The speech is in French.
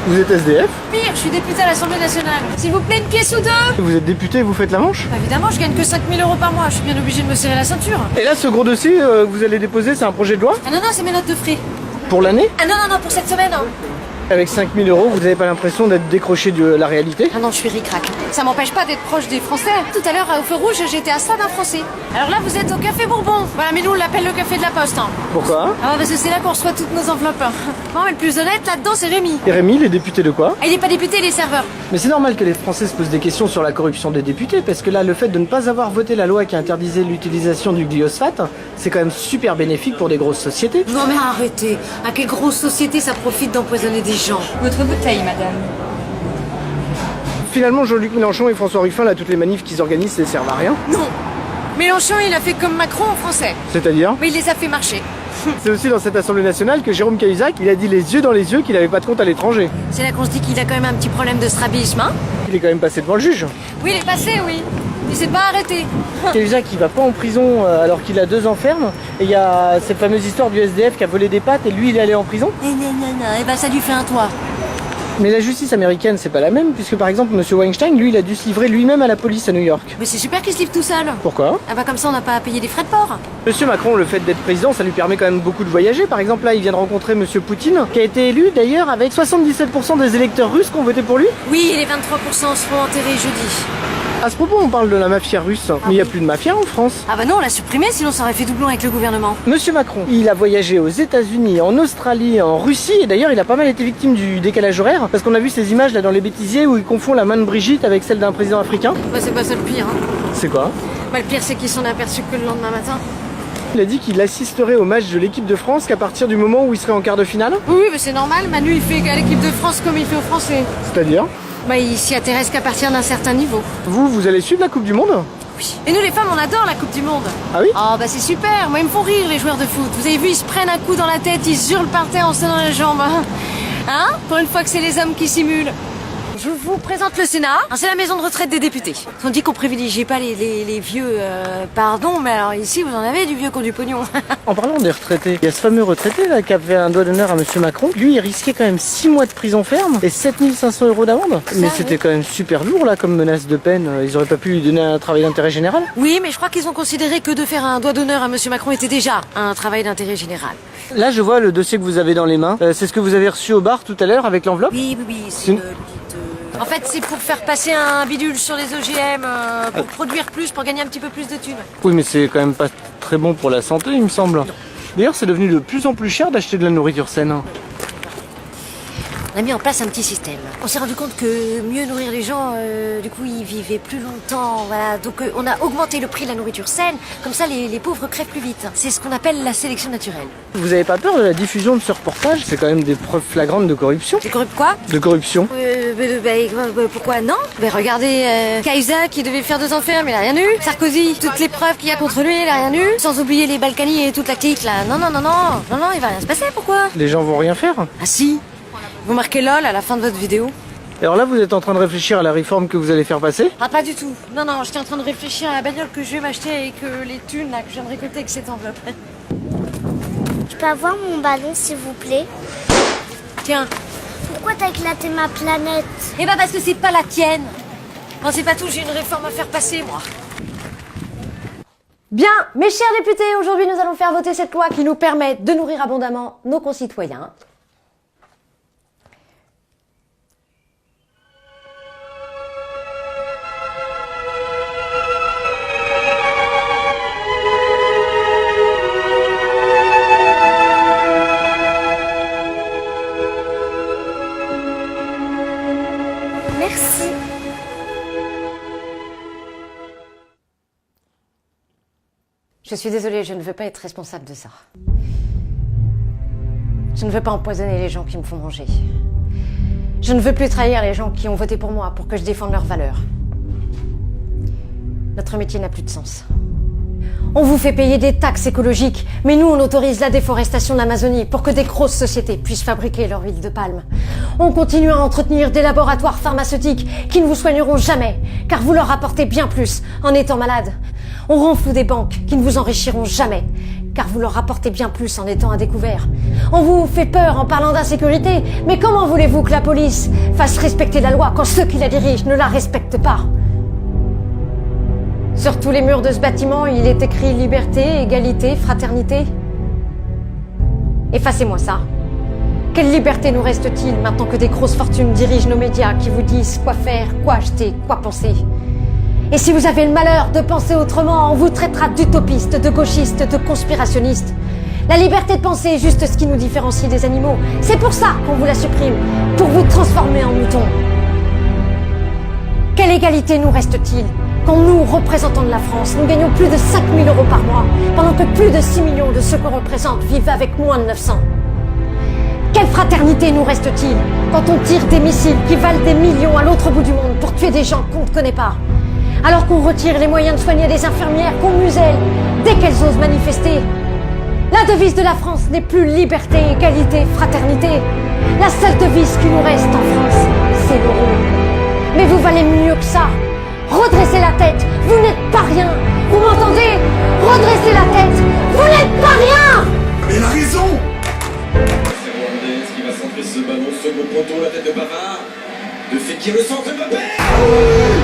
Vous êtes SDF? Pire, je suis députée à l'Assemblée nationale. S'il vous plaît, une pièce ou deux? Vous êtes député et vous faites la manche? Bah, évidemment, je gagne que 5 000 € par mois. Je suis bien obligée de me serrer la ceinture. Et là, ce gros dossier que vous allez déposer, c'est un projet de loi? Ah non, non, c'est mes notes de frais. Pour l'année? Ah non, non, non, pour cette semaine, hein. Avec 5 000 €, vous n'avez pas l'impression d'être décroché de la réalité? Ah non, je suis ric-rac. Ça m'empêche pas d'être proche des Français. Tout à l'heure, au feu rouge, j'étais à ça d'un Français. Alors là, vous êtes au Café Bourbon. Voilà, mais nous, on l'appelle le Café de la Poste, hein. Pourquoi? Ah, parce que c'est là qu'on reçoit toutes nos enveloppes. Non, mais le plus honnête, là-dedans, c'est Rémi. Et Rémi, il est député de quoi? Ah, il est pas député, il est serveur. Mais c'est normal que les Français se posent des questions sur la corruption des députés, parce que là, le fait de ne pas avoir voté la loi qui interdisait l'utilisation du glyphosate, c'est quand même super bénéfique pour des grosses sociétés. Non, mais arrêtez. À quelle grosse société ça profite d'empoisonner des gens? Votre bouteille, madame. Finalement, Jean-Luc Mélenchon et François Ruffin, là, toutes les manifs qu'ils organisent, ne servent à rien. Non. Mélenchon, il a fait comme Macron en français. C'est-à-dire? Mais il les a fait marcher. C'est aussi dans cette Assemblée nationale que Jérôme Cahuzac, il a dit les yeux dans les yeux qu'il n'avait pas de compte à l'étranger. C'est là qu'on se dit qu'il a quand même un petit problème de strabisme, hein? Il est quand même passé devant le juge. Oui, il est passé, oui. Il s'est pas arrêté. Cahuzac, il va pas en prison alors qu'il a 2 ans ferme. Et il y a cette fameuse histoire du SDF qui a volé des pâtes et lui, il est allé en prison. Non, et ben ça lui fait un toit. Mais la justice américaine, c'est pas la même, puisque par exemple, Monsieur Weinstein, lui, il a dû se livrer lui-même à la police à New York. Mais c'est super qu'il se livre tout seul. Pourquoi? Ah bah comme ça, on n'a pas à payer des frais de port. Monsieur Macron, le fait d'être président, ça lui permet quand même beaucoup de voyager. Par exemple, là, il vient de rencontrer Monsieur Poutine, qui a été élu d'ailleurs avec 77% des électeurs russes qui ont voté pour lui. Oui, les 23% seront enterrés jeudi. À ce propos, on parle de la mafia russe, mais il n'y a plus de mafia en France. Ah bah non, on l'a supprimé, sinon ça aurait fait doublon avec le gouvernement. Monsieur Macron, il a voyagé aux États-Unis, en Australie, en Russie, et d'ailleurs il a pas mal été victime du décalage horaire, parce qu'on a vu ces images là dans les bêtisiers où il confond la main de Brigitte avec celle d'un président africain. Bah c'est pas ça le pire, hein. C'est quoi? Bah le pire c'est qu'ils s'en aperçus que le lendemain matin. Il a dit qu'il assisterait au match de l'équipe de France qu'à partir du moment où il serait en quart de finale. Oui, mais c'est normal, Manu il fait à l'équipe de France comme il fait aux Français. C'est-à-dire? Bah il s'y intéresse qu'à partir d'un certain niveau. Vous allez suivre la Coupe du Monde? Oui. Et nous les femmes on adore la Coupe du Monde. Ah oui? Oh bah c'est super, moi ils me font rire les joueurs de foot. Vous avez vu, ils se prennent un coup dans la tête, ils hurlent par terre en se donnant les jambes. Hein? Pour une fois que c'est les hommes qui simulent. Je vous présente le Sénat. C'est la maison de retraite des députés. On dit qu'on privilégie pas les vieux, pardon, mais alors ici vous en avez du vieux qui ont du pognon. En parlant des retraités, il y a ce fameux retraité là qui a fait un doigt d'honneur à Monsieur Macron. Lui, il risquait quand même 6 mois de prison ferme et 7 500 € d'amende. Mais c'était quand même super lourd là comme menace de peine. Ils auraient pas pu lui donner un travail d'intérêt général? Oui, mais je crois qu'ils ont considéré que de faire un doigt d'honneur à Monsieur Macron était déjà un travail d'intérêt général. Là, je vois le dossier que vous avez dans les mains. C'est ce que vous avez reçu au bar tout à l'heure avec l'enveloppe? Oui, c'est une petite... En fait, c'est pour faire passer un bidule sur les OGM, pour produire plus, pour gagner un petit peu plus de thunes. Oui, mais c'est quand même pas très bon pour la santé, il me semble. D'ailleurs, c'est devenu de plus en plus cher d'acheter de la nourriture saine. On a mis en place un petit système. On s'est rendu compte que mieux nourrir les gens, du coup, ils vivaient plus longtemps. Voilà. Donc, on a augmenté le prix de la nourriture saine. Comme ça, les pauvres crèvent plus vite. C'est ce qu'on appelle la sélection naturelle. Vous avez pas peur de la diffusion de ce reportage? C'est quand même des preuves flagrantes de corruption. C'est corrupt quoi? De corruption? Pourquoi non? Regardez, Cahuzac qui devait faire 2 ans ferme, il a rien eu. Sarkozy, toutes les preuves qu'il y a contre lui, il a rien eu. Sans oublier les Balkany et toute la clique là. Non, il va rien se passer, pourquoi? Les gens vont rien faire. Ah si. Vous marquez LOL à la fin de votre vidéo? Alors là, vous êtes en train de réfléchir à la réforme que vous allez faire passer? Ah, pas du tout. Non, j'étais en train de réfléchir à la bagnole que je vais m'acheter avec les thunes là, que je viens de récolter avec cette enveloppe. Je peux avoir mon ballon, s'il vous plaît? Tiens. Pourquoi t'as éclaté ma planète? Eh ben parce que c'est pas la tienne. Non, c'est pas tout, j'ai une réforme à faire passer, moi. Bien, mes chers députés, aujourd'hui nous allons faire voter cette loi qui nous permet de nourrir abondamment nos concitoyens. Merci. Je suis désolée, je ne veux pas être responsable de ça. Je ne veux pas empoisonner les gens qui me font manger. Je ne veux plus trahir les gens qui ont voté pour moi pour que je défende leurs valeurs. Notre métier n'a plus de sens. On vous fait payer des taxes écologiques, mais nous on autorise la déforestation de l'Amazonie pour que des grosses sociétés puissent fabriquer leur huile de palme. On continue à entretenir des laboratoires pharmaceutiques qui ne vous soigneront jamais, car vous leur apportez bien plus en étant malade. On rend fou des banques qui ne vous enrichiront jamais, car vous leur rapportez bien plus en étant à découvert. On vous fait peur en parlant d'insécurité, mais comment voulez-vous que la police fasse respecter la loi quand ceux qui la dirigent ne la respectent pas? Sur tous les murs de ce bâtiment, il est écrit liberté, égalité, fraternité. Effacez-moi ça. Quelle liberté nous reste-t-il maintenant que des grosses fortunes dirigent nos médias qui vous disent quoi faire, quoi acheter, quoi penser? Et si vous avez le malheur de penser autrement, on vous traitera d'utopiste, de gauchiste, de conspirationniste. La liberté de penser est juste ce qui nous différencie des animaux. C'est pour ça qu'on vous la supprime, pour vous transformer en moutons. Quelle égalité nous reste-t-il quand nous, représentants de la France, nous gagnons plus de 5 000 € par mois, pendant que plus de 6 millions de ceux qu'on représente vivent avec moins de 900? Quelle fraternité nous reste-t-il quand on tire des missiles qui valent des millions à l'autre bout du monde pour tuer des gens qu'on ne connaît pas? Alors qu'on retire les moyens de soigner des infirmières qu'on muselle dès qu'elles osent manifester? La devise de la France n'est plus liberté, égalité, fraternité. La seule devise qui nous reste en France, c'est l'euro. Mais vous valez mieux que ça. Redressez la tête, vous n'êtes pas rien. Vous m'entendez? Redressez la tête, vous n'êtes pas rien. Mais elle a raison. Fernandez qui va centrer ce ballon, second poteau, la tête de Pavard. De Fekir, le centre de Mbappé.